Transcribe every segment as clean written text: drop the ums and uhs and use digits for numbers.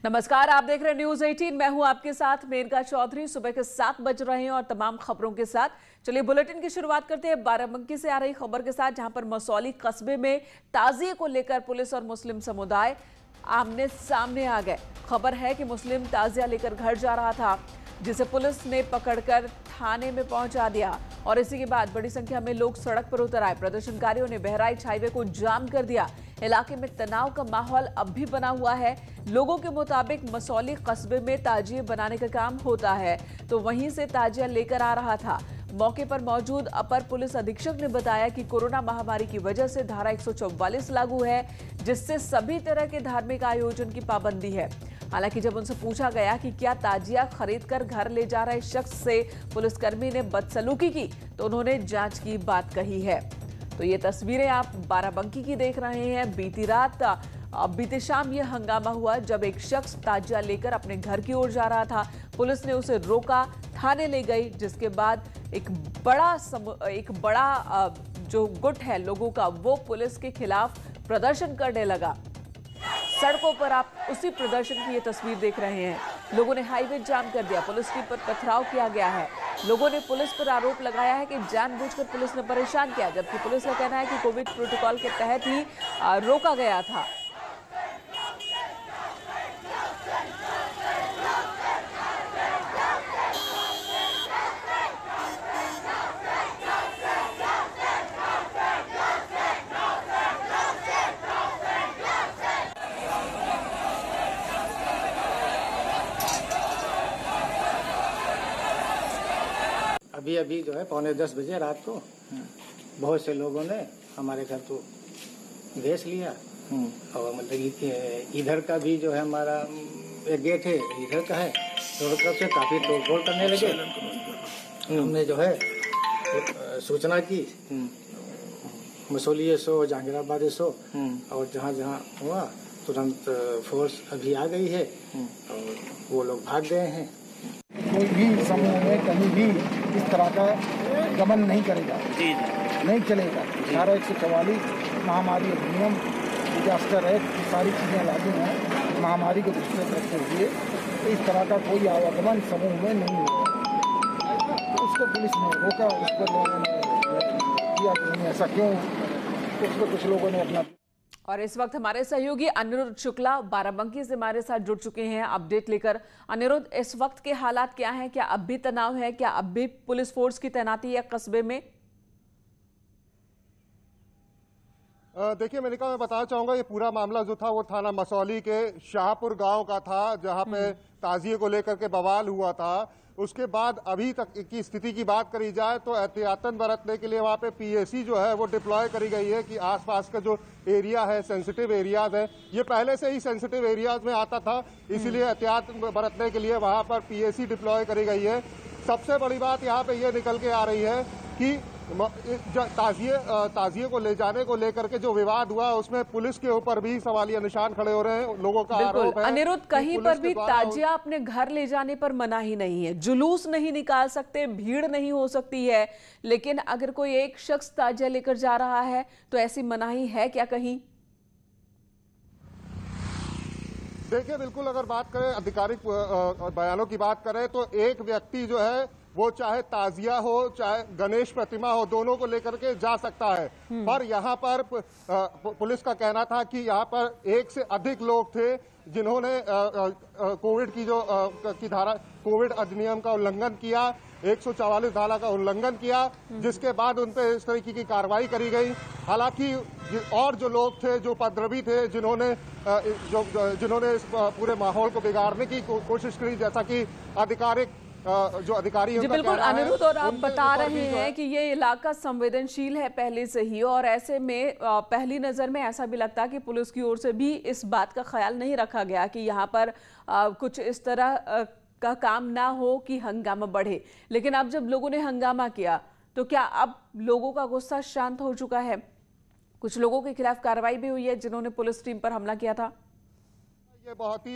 नमस्कार, आप देख रहे हैं न्यूज 18। मैं हूं आपके साथ मेनका चौधरी। सुबह के 7 बज रहे हैं और तमाम खबरों के साथ चलिए बुलेटिन की शुरुआत करते हैं। बाराबंकी से आ रही खबर के साथ, जहां पर मसौली कस्बे में ताजिए को लेकर पुलिस और मुस्लिम समुदाय आमने सामने आ गए। खबर है कि मुस्लिम ताजिया लेकर घर जा रहा था, जिसे पुलिस ने पकड़कर थाने में पहुंचा दिया और इसी के बाद बड़ी संख्या में लोग सड़क पर उतर आए। प्रदर्शनकारियों ने बहराइच हाईवे को जाम कर दिया। इलाके में तनाव का माहौल अब भी बना हुआ है। लोगों के मुताबिक मसौली कस्बे में ताजिए बनाने का काम होता है, तो वहीं से ताजिया लेकर आ रहा था। मौके पर मौजूद अपर पुलिस अधीक्षक ने बताया कि कोरोना महामारी की वजह से धारा 144 लागू है, जिससे सभी तरह के धार्मिक आयोजन की पाबंदी है। हालांकि जब उनसे पूछा गया कि क्या ताजिया खरीदकर घर ले जा रहे शख्स से पुलिसकर्मी ने बदसलूकी की, तो उन्होंने जांच की बात कही है। तो ये तस्वीरें आप बाराबंकी की देख रहे हैं। बीती शाम ये हंगामा हुआ जब एक शख्स ताजिया लेकर अपने घर की ओर जा रहा था। पुलिस ने उसे रोका, थाने ले गई, जिसके बाद एक बड़ा जो गुट है लोगों का, वो पुलिस के खिलाफ प्रदर्शन करने लगा। सड़कों पर आप उसी प्रदर्शन की ये तस्वीर देख रहे हैं। लोगों ने हाईवे जाम कर दिया, पुलिस टीम पर पथराव किया गया है। लोगों ने पुलिस पर आरोप लगाया है कि जानबूझकर पुलिस ने परेशान किया, जबकि पुलिस का कहना है कि कोविड प्रोटोकॉल के तहत ही रोका गया था। अभी जो है 9:45 बजे रात को बहुत से लोगों ने हमारे घर को घेस लिया और मतलब इधर का भी जो है हमारा एक गेट है, इधर का है, दोनों तरफ से काफी तोड़फोड़ करने लगे। हमने जो है सूचना की मसौली सो, जहांगीराबाद सो, और जहाँ जहाँ हुआ तुरंत फोर्स अभी आ गई है और वो लोग भाग गए हैं। कोई भी समूह में कहीं भी इस तरह का गमन नहीं करेगा, नहीं चलेगा। धारा 144 महामारी अधिनियम, डिजास्टर एक्ट, सारी चीज़ें लागू हैं। महामारी को दृष्टि में रखते हुए इस तरह का कोई आवागमन समूह में नहीं होगा। तो उसको पुलिस ने रोका, उस पर लोगों ने किया कि नहीं ऐसा क्यों, उस पर कुछ लोगों ने अपना। और इस वक्त हमारे सहयोगी अनिरुद्ध शुक्ला बाराबंकी से हमारे साथ जुड़ चुके हैं अपडेट लेकर। अनिरुद्ध, इस वक्त के हालात क्या हैं? क्या अब भी तनाव है? क्या अब भी पुलिस फोर्स की तैनाती है कस्बे में? देखिए मेनिका, मैं बताना चाहूंगा ये पूरा मामला जो था वो थाना मसौली के शाहपुर गांव का था, जहां पे ताजिए को लेकर के बवाल हुआ था। उसके बाद अभी तक की स्थिति की बात करी जाए तो एहतियातन बरतने के लिए वहां पे पीएसी जो है वो डिप्लॉय करी गई है कि आसपास का जो एरिया है, सेंसिटिव एरियाज है, ये पहले से ही सेंसिटिव एरियाज में आता था, इसीलिए एहतियात बरतने के लिए वहां पर पीएसी डिप्लॉय करी गई है। सबसे बड़ी बात यहाँ पे ये निकल के आ रही है कि ताजिए को ले जाने को लेकर के जो विवाद हुआ उसमें पुलिस के ऊपर भी सवालिया निशान खड़े हो रहे हैं। लोगों का आरोप है अनिरुद्ध, कहीं पर भी ताजिया अपने घर ले जाने पर मनाही नहीं है, जुलूस नहीं निकाल सकते, भीड़ नहीं हो सकती है, लेकिन अगर कोई एक शख्स ताजिया लेकर जा रहा है तो ऐसी मनाही है क्या कहीं? देखिए, बिल्कुल अगर बात करें आधिकारिक बयानों की बात करें तो एक व्यक्ति जो है वो चाहे ताजिया हो चाहे गणेश प्रतिमा हो, दोनों को लेकर के जा सकता है। पर यहाँ पर पुलिस का कहना था कि यहाँ पर एक से अधिक लोग थे जिन्होंने कोविड की जो की धारा, कोविड अधिनियम का उल्लंघन किया, 144 धारा का उल्लंघन किया, जिसके बाद उन पर इस तरीके की कार्रवाई करी गई। हालांकि और जो लोग थे, जो उपद्रवी थे, जिन्होंने इस पूरे माहौल को बिगाड़ने की कोशिश करी, जैसा कि आधिकारिक जो अधिकारी जी बिल्कुल अनिरुद्ध, और आप बता रहे हैं कि ये इलाका संवेदनशील है पहले से ही, और ऐसे में पहली नजर में ऐसा भी लगता है कि पुलिस की ओर से भी इस बात का ख्याल नहीं रखा गया कि यहाँ पर कुछ इस तरह का काम ना हो कि हंगामा बढ़े। लेकिन अब जब लोगों ने हंगामा किया तो क्या अब लोगों का गुस्सा शांत हो चुका है? कुछ लोगों के खिलाफ कार्रवाई भी हुई है जिन्होंने पुलिस टीम पर हमला किया था। ये बहुत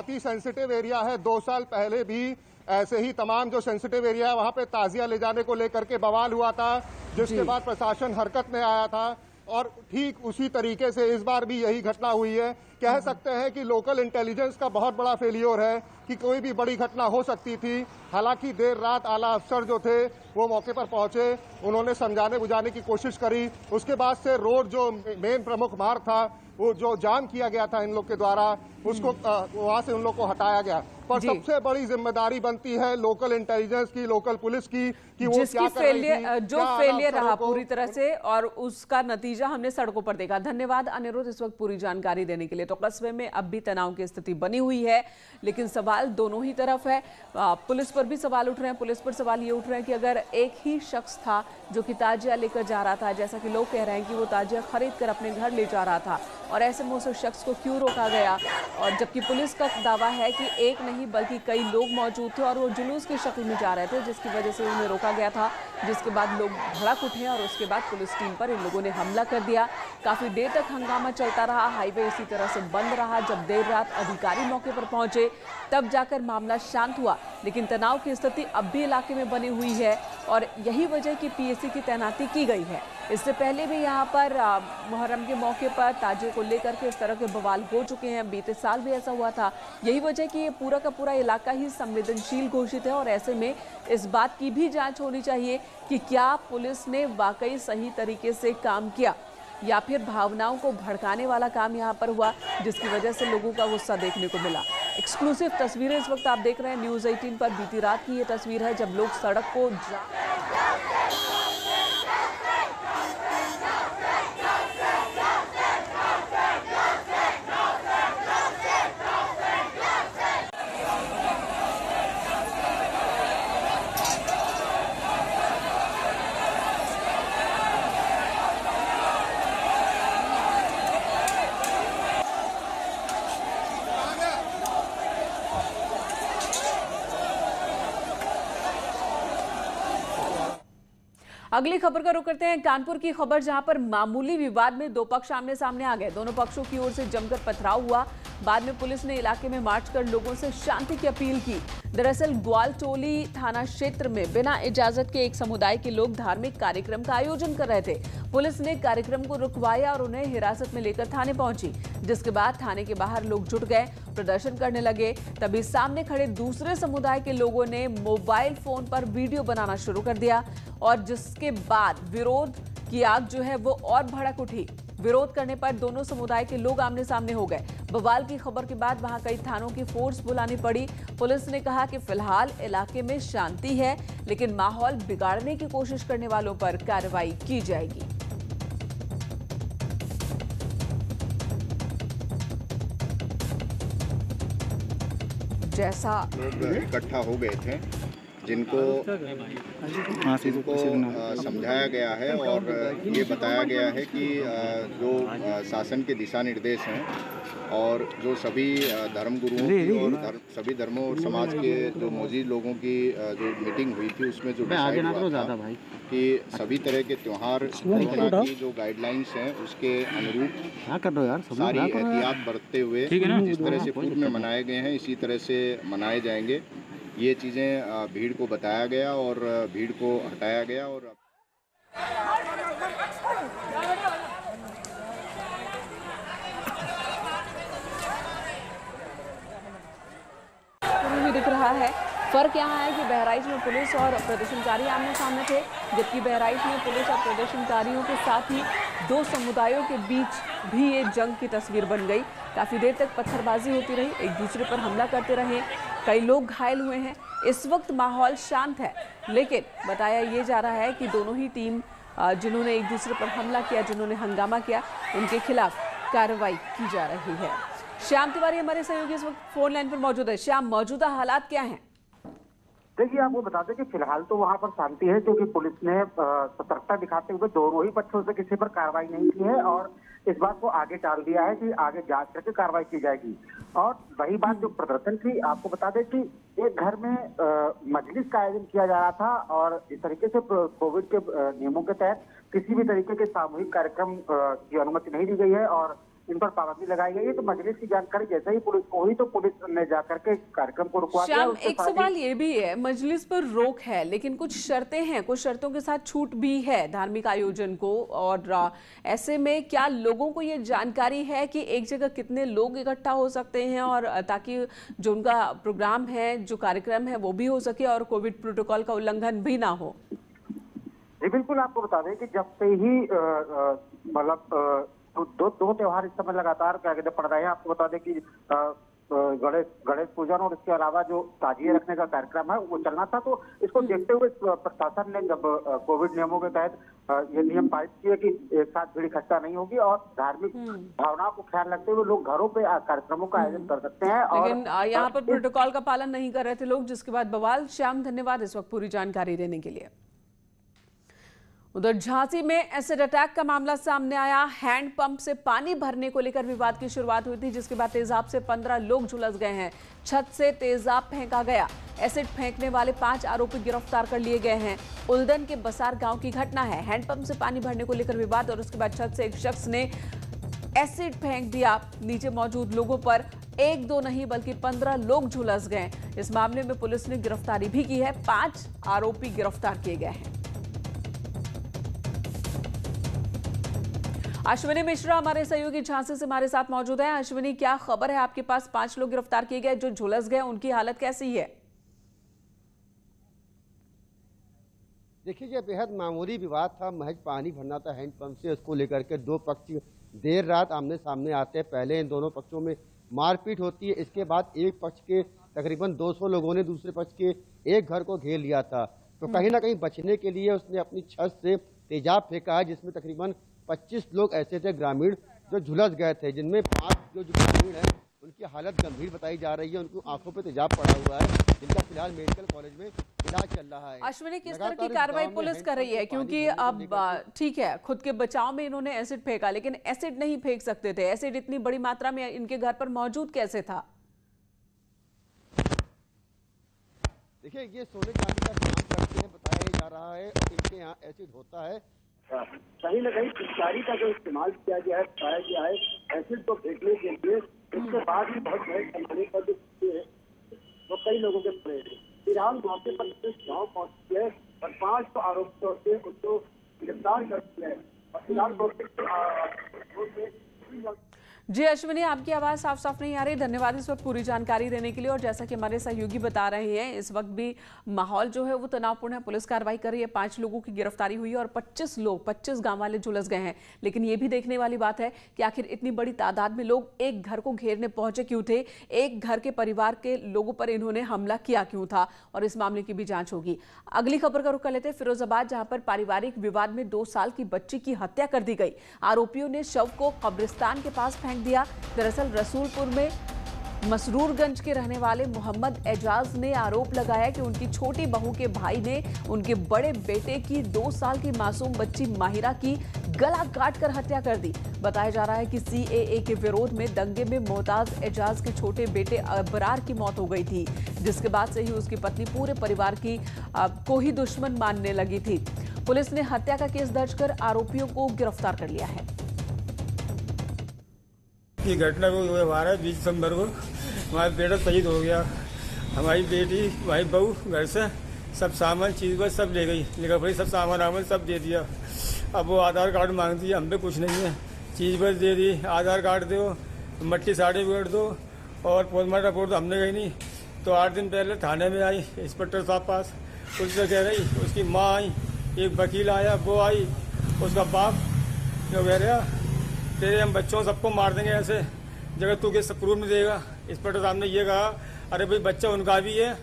ही सेंसिटिव एरिया है। 2 साल पहले भी ऐसे ही तमाम जो सेंसिटिव एरिया है वहां पे ताजिया ले जाने को लेकर के बवाल हुआ था, जिसके बाद प्रशासन हरकत में आया था। और ठीक उसी तरीके से इस बार भी यही घटना हुई है। कह सकते हैं कि लोकल इंटेलिजेंस का बहुत बड़ा फेलियर है कि कोई भी बड़ी घटना हो सकती थी। हालांकि देर रात आला अफसर जो थे वो मौके पर पहुंचे, उन्होंने समझाने बुझाने की कोशिश करी। उसके बाद से रोड जो मेन प्रमुख मार्ग था वो जो जाम किया गया था इन लोग के द्वारा, उसको वहां से उन लोग को हटाया गया। पर सबसे बड़ी जिम्मेदारी बनती है लोकल इंटेलिजेंस की, लोकल पुलिस की, कि वो क्या कर रही थी, जो फेलियर रहा पूरी तरह से, और उसका नतीजा हमने सड़कों पर देखा। धन्यवाद अनिरुद्ध इस वक्त पूरी जानकारी देने के लिए। तो कस्बे में अब भी तनाव की स्थिति बनी हुई है, लेकिन सवाल दोनों ही तरफ है। पुलिस पर भी सवाल उठ रहे हैं। पुलिस पर सवाल ये उठ रहे हैं कि अगर एक ही शख्स था जो कि ताजिया लेकर जा रहा था, जैसा कि लोग कह रहे हैं कि वो ताजिया खरीद कर अपने घर ले जा रहा था, और ऐसे में उस शख्स को क्यों रोका गया, और जबकि पुलिस का दावा है कि एक नहीं बल्कि कई लोग मौजूद थे और वो जुलूस की शक्ल में जा रहे थे, जिसकी वजह से उन्हें रोका गया था, जिसके बाद लोग भड़क उठे और उसके बाद पुलिस टीम पर इन लोगों ने हमला कर दिया। काफी देर तक हंगामा चलता रहा, हाईवे इसी तरह से बंद रहा। जब देर रात अधिकारी मौके पर पहुंचे तब जाकर मामला शांत हुआ, लेकिन तनाव की स्थिति अब भी इलाके में बनी हुई है और यही वजह की पीएसी की तैनाती की गई है। इससे पहले भी यहाँ पर मुहर्रम के मौके पर ताजिए को लेकर के इस तरह के बवाल हो चुके हैं। बीते साल भी ऐसा हुआ था। यही वजह कि ये पूरा का पूरा इलाका ही संवेदनशील घोषित है और ऐसे में इस बात की भी जांच होनी चाहिए कि क्या पुलिस ने वाकई सही तरीके से काम किया या फिर भावनाओं को भड़काने वाला काम यहाँ पर हुआ, जिसकी वजह से लोगों का गुस्सा देखने को मिला। एक्सक्लूसिव तस्वीरें इस वक्त आप देख रहे हैं न्यूज़ 18 पर। बीती रात की ये तस्वीर है जब लोग सड़क को अगली खबर का रुख करते हैं कानपुर की खबर, जहां पर मामूली विवाद में दो पक्ष आमने सामने आ गए। दोनों पक्षों की ओर से जमकर पथराव हुआ। बाद में पुलिस ने इलाके में मार्च कर लोगों से शांति की अपील की। दरअसल ग्वालटोली थाना क्षेत्र में बिना इजाजत के एक समुदाय के लोग धार्मिक कार्यक्रम का आयोजन कर रहे थे। पुलिस ने कार्यक्रम को रुकवाया और उन्हें हिरासत में लेकर थाने पहुंची, जिसके बाद थाने के बाहर लोग जुट गए, प्रदर्शन करने लगे। तभी सामने खड़े दूसरे समुदाय के लोगों ने मोबाइल फोन पर वीडियो बनाना शुरू कर दिया और जिसके बाद विरोध की आग जो है वो और भड़क उठी। विरोध करने पर दोनों समुदाय के लोग आमने सामने हो गए। बवाल की खबर के बाद वहां कई थानों की फोर्स बुलानी पड़ी। पुलिस ने कहा कि फिलहाल इलाके में शांति है, लेकिन माहौल बिगाड़ने की कोशिश करने वालों पर कार्रवाई की जाएगी। जैसा लोग इकट्ठा हो गए थे, जिनको समझाया गया है और ये बताया गया है कि जो शासन के दिशा निर्देश हैं और जो सभी धर्मगुरुओं की और सभी धर्मों और समाज के जो मौजूद लोगों की जो मीटिंग हुई थी उसमें जो डिसाइड हुआ था कि सभी तरह के त्योहार कोरोना की जो गाइडलाइंस हैं उसके अनुरूप सारी एहतियात बरतते हुए जिस तरह से पूर्व में मनाए गए हैं इसी तरह से मनाए जाएंगे। ये चीज़ें भीड़ को बताया गया और भीड़ को हटाया गया। और दिख रहा है फर्क यहाँ है कि बहराइच में पुलिस और प्रदर्शनकारी आमने सामने थे, जबकि बहराइच में पुलिस और प्रदर्शनकारियों के साथ ही दो समुदायों के बीच भी ये जंग की तस्वीर बन गई। काफी देर तक पत्थरबाजी होती रही, एक दूसरे पर हमला करते रहे, कई लोग घायल हुए हैं। इस वक्त माहौल शांत है, लेकिन बताया ये जा रहा है कि दोनों ही टीम जिन्होंने एक दूसरे पर हमला किया, जिन्होंने हंगामा किया, उनके खिलाफ कार्रवाई की जा रही है। श्याम तिवारी हमारे सहयोगी इस वक्त फोन लाइन पर मौजूद है। श्याम, मौजूदा हालात क्या हैं? देखिए, आपको बता दें कि फिलहाल तो वहां पर शांति है, क्योंकि पुलिस ने सतर्कता दिखाते हुए दोनों ही पक्षों से किसी पर कार्रवाई नहीं की है और इस बात को आगे टाल दिया है कि आगे जांच करके कार्रवाई की जाएगी। और वही बात जो प्रदर्शन की, आपको बता दें कि एक घर में मजलिस का आयोजन किया जा रहा था और इस तरीके से कोविड के नियमों के तहत किसी भी तरीके के सामूहिक कार्यक्रम की अनुमति नहीं दी गई है और इन पर पाबंदी लगाई गई है। तो मजलिस की जानकारी जैसे ही पुलिस को हुई तो पुलिस ने जाकर के कार्यक्रम को रुकवा दिया। श्याम, एक सवाल ये भी है, मजलिस पर रोक है लेकिन कुछ शर्तें हैं, कुछ शर्तों के साथ छूट भी है धार्मिक आयोजन को, और ऐसे में क्या लोगों को ये जानकारी है कि एक जगह कितने लोग इकट्ठा हो सकते हैं, और ताकि जो उनका प्रोग्राम है, जो कार्यक्रम है वो भी हो सके और कोविड प्रोटोकॉल का उल्लंघन भी ना हो? जी बिल्कुल, आपको बता दें कि जब से ही मतलब दो त्योहार इस समय लगातार क्या कहते पड़ रहे हैं। आपको बता दें कि गणेश पूजन और इसके अलावा जो ताजिए रखने का कार्यक्रम है वो चलना था। तो इसको देखते हुए प्रशासन ने जब कोविड नियमों के तहत ये नियम पारित किए कि एक साथ भीड़ इकट्ठा नहीं होगी और धार्मिक भावनाओं को ख्याल रखते हुए लोग घरों पे कार्यक्रमों का आयोजन कर सकते हैं। लेकिन यहाँ पर प्रोटोकॉल का पालन नहीं कर रहे थे लोग, जिसके बाद बवाल। श्याम, धन्यवाद इस वक्त पूरी जानकारी देने के लिए। उधर झांसी में एसिड अटैक का मामला सामने आया। हैंडपंप से पानी भरने को लेकर विवाद की शुरुआत हुई थी, जिसके बाद तेजाब से 15 लोग झुलस गए हैं। छत से तेजाब फेंका गया। एसिड फेंकने वाले 5 आरोपी गिरफ्तार कर लिए गए हैं। उल्दन के बसार गांव की घटना है। हैंडपंप से पानी भरने को लेकर विवाद और उसके बाद छत से एक शख्स ने एसिड फेंक दिया। नीचे मौजूद लोगों पर 1-2 नहीं बल्कि 15 लोग झुलस गए। इस मामले में पुलिस ने गिरफ्तारी भी की है। 5 आरोपी गिरफ्तार किए गए हैं। अश्विनी मिश्रा हमारे सहयोगी झांसी से हमारे साथ मौजूद है। अश्विनी, क्या खबर है आपके पास? 5 लोग गिरफ्तार किए गए, जो झुलस गए उनकी हालत कैसी है? देखिए, ये बेहद मामूली विवाद था, महज पानी भरना था हैंडपंप से। उसको लेकर के दो पक्ष देर रात आमने सामने आते हैं। पहले इन दोनों पक्षों में मारपीट होती है। इसके बाद एक पक्ष के तकरीबन 200 लोगों ने दूसरे पक्ष के एक घर को घेर लिया था। तो कहीं ना कहीं बचने के लिए उसने अपनी छत से तेजाब फेंका है, जिसमें तकरीबन 25 लोग ऐसे थे ग्रामीण जो झुलस गए थे, जिनमें 5 जो ग्रामीण हैं उनकी हालत गंभीर बताई जा रही है। उनको आंखों पे तेजाब पड़ा हुआ है, जिनका फिलहाल मेडिकल कॉलेज में इलाज चल रहा है। अश्विनी, किस तरह की कार्रवाई पुलिस कर रही है? क्योंकि अब ठीक है, खुद के बचाव में इन्होंने एसिड फेंका, लेकिन एसिड नहीं फेंक सकते थे। एसिड इतनी बड़ी मात्रा में इनके घर पर मौजूद कैसे था? देखिए, ये सोने चांदी का काम करते हैं, बताया जा रहा है। इनके यहाँ एसिड होता है। कहीं न कहीं पिचकारी का जो इस्तेमाल किया गया है, पाया गया है एसिड को फेंकने के लिए। इसके बाद भी बहुत बड़े पैमाने पर जो कई लोगों के पड़े थे। फिलहाल मौके पर गाँव पहुंची है और 5 आरोपियों से उनको गिरफ्तार कर दिया है और फिलहाल जी अश्विनी, आपकी आवाज साफ साफ नहीं आ रही। धन्यवाद इस वक्त पूरी जानकारी देने के लिए। और जैसा कि हमारे सहयोगी बता रहे हैं, इस वक्त भी माहौल जो है वो तनावपूर्ण है। पुलिस कार्रवाई कर रही है। 5 लोगों की गिरफ्तारी हुई है और 25 गांव वाले झुलस गए हैं। लेकिन ये भी देखने वाली बात है कि आखिर इतनी बड़ी तादाद में लोग एक घर को घेरने पहुंचे क्यों थे, एक घर के परिवार के लोगों पर इन्होंने हमला किया क्यों था, और इस मामले की भी जांच होगी। अगली खबर का रुख कर लेते हैं फिरोजाबाद, जहां पर पारिवारिक विवाद में 2 साल की बच्ची की हत्या कर दी गई। आरोपियों ने शव को कब्रिस्तान के पास फेंक दिया। दरअसल रसूलपुर में मसरूरगंज के रहने वाले मोहम्मद एजाज ने आरोप लगाया कि उनकी छोटी बहू के भाई ने उनके बड़े बेटे की 2 साल की मासूम बच्ची माहिरा की गला काट कर हत्या कर दी। बताया जा रहा है कि CAA के विरोध में दंगे में मोहताज एजाज के छोटे बेटे अबरार की मौत हो गई थी, जिसके बाद से ही उसकी पत्नी पूरे परिवार की को ही दुश्मन मानने लगी थी। पुलिस ने हत्या का केस दर्ज कर आरोपियों को गिरफ्तार कर लिया है। ये घटना को व्यवहार है 20 दिसंबर को हमारा बेटा शहीद हो गया। हमारी बेटी, हमारी बहू घर से सब सामान चीज़ बस सब ले गई, लेकर भाई सब सामान आमान सब दे दिया। अब वो आधार कार्ड मांगती है, हम पे कुछ नहीं है, चीज़ बस दे दी। आधार कार्ड दो, मट्टी सर्टिफिकेट दो और पोस्टमार्टम रिपोर्ट तो हमने गई नहीं। तो 8 दिन पहले थाने में आई इंस्पेक्टर साहब पास, उससे कह रही, उसकी माँ आई, एक वकील आया, वो आई, उसका बाप जो कह रहा तेरे हम बच्चों सबको मार देंगे ऐसे जगह तू केस प्रूफ नहीं देगा। इंस्पेक्टर साहब ने ये कहा, अरे भाई बच्चा उनका भी है।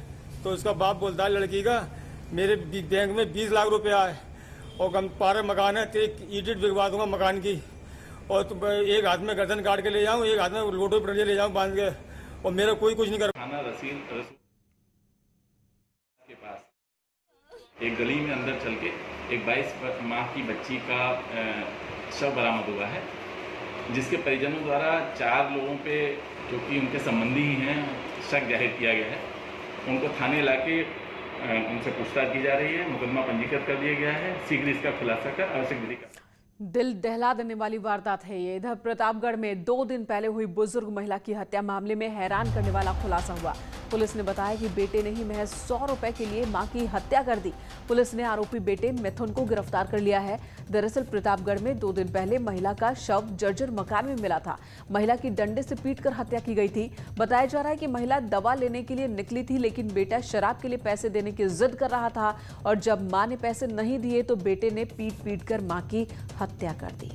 तो उसका बाप बोलता है लड़की का, मेरे बैंक में 20 लाख रुपया है और हम पारे मकान है, तेरी ईंट बिगवा दूंगा मकान की, और तुम एक हाथ में गर्दन काट के ले जाऊँ, एक हाथ में लोटो पर ले जाऊँ बांध के, और मेरा कोई कुछ नहीं कर। थाना रसूल के पास एक गली में अंदर चल के एक 22 माह की बच्ची का शव बरामद हुआ है, जिसके परिजनों द्वारा 4 लोगों पे जो कि उनके संबंधी ही हैं शक जाहिर किया गया है। उनको थाने लाके उनसे पूछताछ की जा रही है। मुकदमा पंजीकृत कर दिया गया है। शीघ्र इसका खुलासा कर आवश्यक विधि का दिल दहला देने वाली वारदात है ये। इधर प्रतापगढ़ में 2 दिन पहले हुई बुजुर्ग महिला की हत्या मामले में हैरान करने वाला खुलासा हुआ। पुलिस ने बताया कि बेटे ने ही महज 100 रुपए के लिए मां की हत्या कर दी। पुलिस ने आरोपी बेटे मिथुन को गिरफ्तार कर लिया है। दरअसल प्रतापगढ़ में 2 दिन पहले महिला का शव जर्जर मकान में मिला था। महिला की डंडे से पीटकर हत्या की गई थी। बताया जा रहा है कि महिला दवा लेने के लिए निकली थी, लेकिन बेटा शराब के लिए पैसे देने की जिद कर रहा था और जब मां ने पैसे नहीं दिए तो बेटे ने पीट कर मां की हत्या कर दी।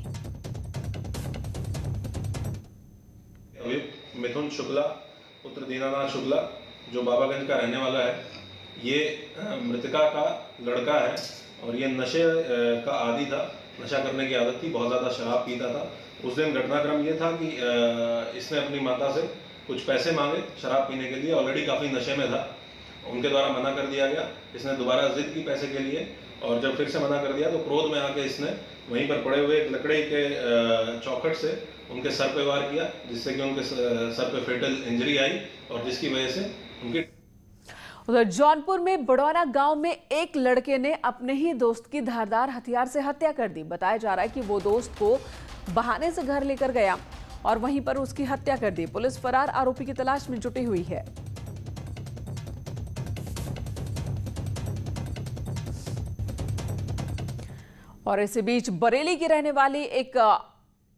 मिथुन शुक्ला पुत्र दीनानाथ शुक्ला जो बाबागंज का रहने वाला है, ये मृतका का लड़का है और ये नशे का आदी था। नशा करने की आदत थी, बहुत ज़्यादा शराब पीता था। उस दिन घटनाक्रम ये था कि इसने अपनी माता से कुछ पैसे मांगे शराब पीने के लिए। ऑलरेडी काफ़ी नशे में था, उनके द्वारा मना कर दिया गया। इसने दोबारा जिद की पैसे के लिए और जब फिर से मना कर दिया तो क्रोध में आके इसने वहीं पर पड़े हुए एक लकड़ी के चौखट से उनके सर पे वार किया, जिससे कि उनके सर पे फेटल इंजरी आई और जिसकी वजह से उनकी। उधर जौनपुर में बड़ौना गांव में एक लड़के ने अपने ही दोस्त की धारदार हथियार से हत्या कर दी। बताया जा रहा है कि वो दोस्त को बहाने से घर लेकर गया और वहीं पर उसकी हत्या कर दी। पुलिस फरार आरोपी की तलाश में जुटी हुई है। और इसी बीच बरेली की रहने वाली एक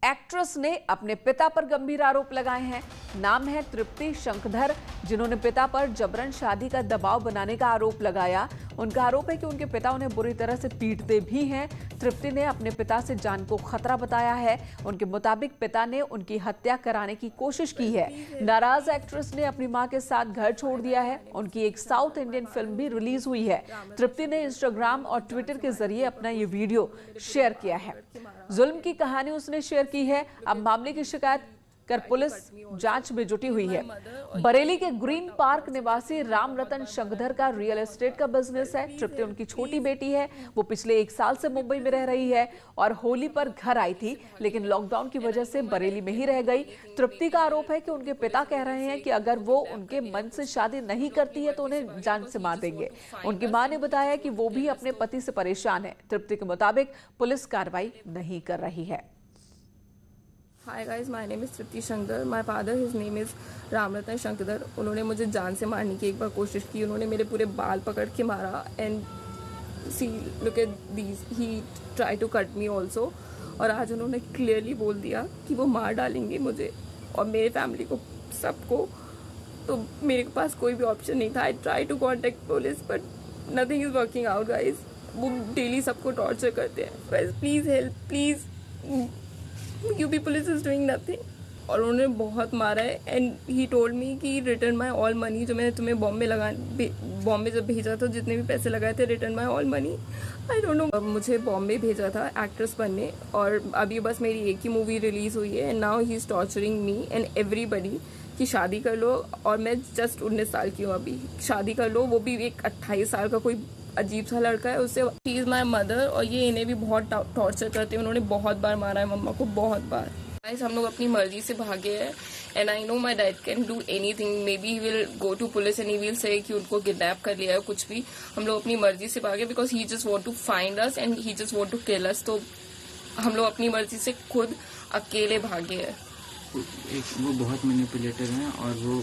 एक्ट्रेस ने अपने पिता पर गंभीर आरोप लगाए हैं। नाम है तृप्ति शंखधर, जिन्होंने पिता पर जबरन शादी का दबाव बनाने का आरोप लगाया। उनका आरोप है कि उनके पिता उन्हें बुरी तरह से पीटते भी हैं। तृप्ति ने अपने पिता से जान को खतरा बताया है। उनके मुताबिक पिता ने उनकी हत्या कराने की कोशिश की है। नाराज एक्ट्रेस ने अपनी मां के साथ घर छोड़ दिया है। उनकी एक साउथ इंडियन फिल्म भी रिलीज हुई है। तृप्ति ने इंस्टाग्राम और ट्विटर के जरिए अपना ये वीडियो शेयर किया है। जुल्म की कहानी उसने शेयर की है। अब मामले की शिकायत कर पुलिस जांच में जुटी हुई है। बरेली के ग्रीन पार्क निवासी राम रतन शंखधर का रियल एस्टेट का बिजनेस है। तृप्ति उनकी छोटी बेटी है। वो पिछले 1 साल से मुंबई में रह रही है और होली पर घर आई थी, लेकिन लॉकडाउन की वजह से बरेली में ही रह गई। तृप्ति का आरोप है कि उनके पिता कह रहे हैं कि अगर वो उनके मन से शादी नहीं करती है तो उन्हें जान से मार देंगे। उनकी मां ने बताया कि वो भी अपने पति से परेशान है। तृप्ति के मुताबिक पुलिस कार्रवाई नहीं कर रही है। Hi guys, my name is Tripti Shankar. My father, his name is Ram Ratan Shankar. उन्होंने मुझे जान से मारने की एक बार कोशिश की। उन्होंने मेरे पूरे बाल पकड़ के मारा and see look at these. He tried to cut me also. और आज उन्होंने क्लियरली बोल दिया कि वो मार डालेंगे मुझे और मेरे फैमिली को, सबको। तो मेरे पास कोई भी ऑप्शन नहीं था। I tried to contact police but nothing is working out guys. वो डेली सबको टॉर्चर करते हैं। Guys, please help, please. UP police is doing nothing. और उन्होंने बहुत मारा है एंड ही टोल्ड मी कि रिटर्न माई ऑल मनी, जो मैंने तुम्हें बॉम्बे जब भेजा था, जितने भी पैसे लगाए थे, return my all money. I don't know. मुझे बॉम्बे भेजा था एक्ट्रेस बनने और अभी बस मेरी एक ही मूवी रिलीज हुई है and now he is torturing me and everybody कि शादी कर लो। और मैं जस्ट 19 साल की हूँ अभी। शादी कर लो, वो भी एक 28 साल का कोई अजीब सा लड़का है उससे। शी इज़ माई मदर और ये इन्हें भी बहुत टॉर्चर करते हैं। उन्होंने बहुत बार मारा है मम्मा को, बहुत बार। गाइस, हम लोग अपनी मर्जी से भागे हैं and I know my dad can do anything. Maybe he will go to police and he will say कि उनको किडनैप कर लिया है, कुछ भी। हम लोग अपनी मर्जी से भागे because he just want to find us and he just want to kill us. तो हम लोग अपनी मर्जी से खुद अकेले भागे हैं। वो बहुत मैनिपुलेटर हैं और वो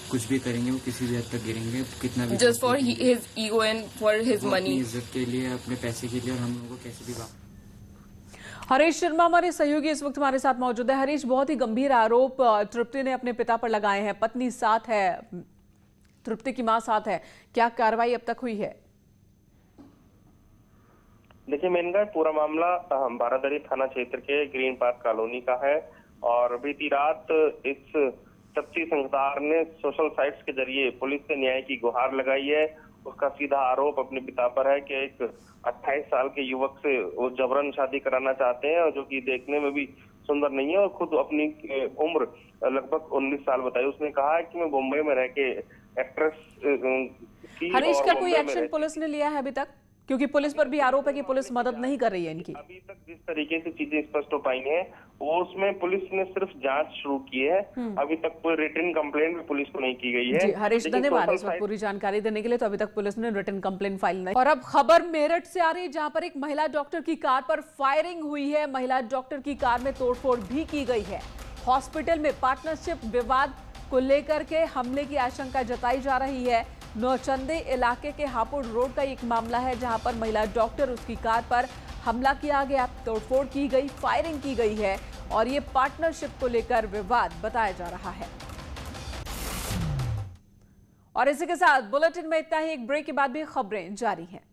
कुछ भी करेंगे, वो किसी भी हद तक गिरेंगे, कितना भी। Just for his ego and for his money, इज्जत के लिए, अपने पैसे के लिए, और हम लोगों को कैसे भी हरीश शर्मा हमारे सहयोगी इस वक्त हमारे साथ मौजूद है। हरीश, बहुत ही गंभीर आरोप तृप्ति ने अपने पिता पर लगाए हैं। पत्नी साथ है, तृप्ति की मां साथ है, क्या कार्रवाई अब तक हुई है? देखिए मेनका, पूरा मामला बारादरी थाना क्षेत्र के ग्रीन पार्क कॉलोनी का है और बीती रात इस तृप्ति शंखधर ने सोशल साइट्स के जरिए पुलिस से न्याय की गुहार लगाई है। उसका सीधा आरोप अपने पिता पर है कि एक 28 साल के युवक से वो जबरन शादी कराना चाहते हैं और जो कि देखने में भी सुंदर नहीं है और खुद अपनी उम्र लगभग 19 साल बताई। उसने कहा है कि मैं मुंबई में रह के एक्ट्रेस की। हरीश, का कोई एक्शन पुलिस ने लिया है अभी तक? क्योंकि पुलिस पर भी आरोप है कि पुलिस मदद नहीं कर रही है इनकी। अभी तक जिस तरीके से चीजें स्पष्ट हो पाई हैं वो उसमें पुलिस ने सिर्फ जांच शुरू की है। अभी तक कोई रिटन कंप्लेंट भी पुलिस को नहीं की गई है। जी हरीश, धन्यवाद इस वक्त पूरी जानकारी देने के लिए। तो अभी तक पुलिस ने रिटन कंप्लेंट फाइल नहीं। और अब खबर मेरठ से आ रही है, जहां पर एक महिला डॉक्टर की कार पर फायरिंग हुई है। महिला डॉक्टर की कार में तोड़फोड़ भी की गई है। हॉस्पिटल में पार्टनरशिप विवाद को लेकर के हमले की आशंका जताई जा रही है। नौचंदे इलाके के हापुड़ रोड का एक मामला है, जहां पर महिला डॉक्टर उसकी कार पर हमला किया गया, तोड़फोड़ की गई, फायरिंग की गई है और ये पार्टनरशिप को लेकर विवाद बताया जा रहा है। और इसी के साथ बुलेटिन में इतना ही। एक ब्रेक के बाद भी खबरें जारी हैं।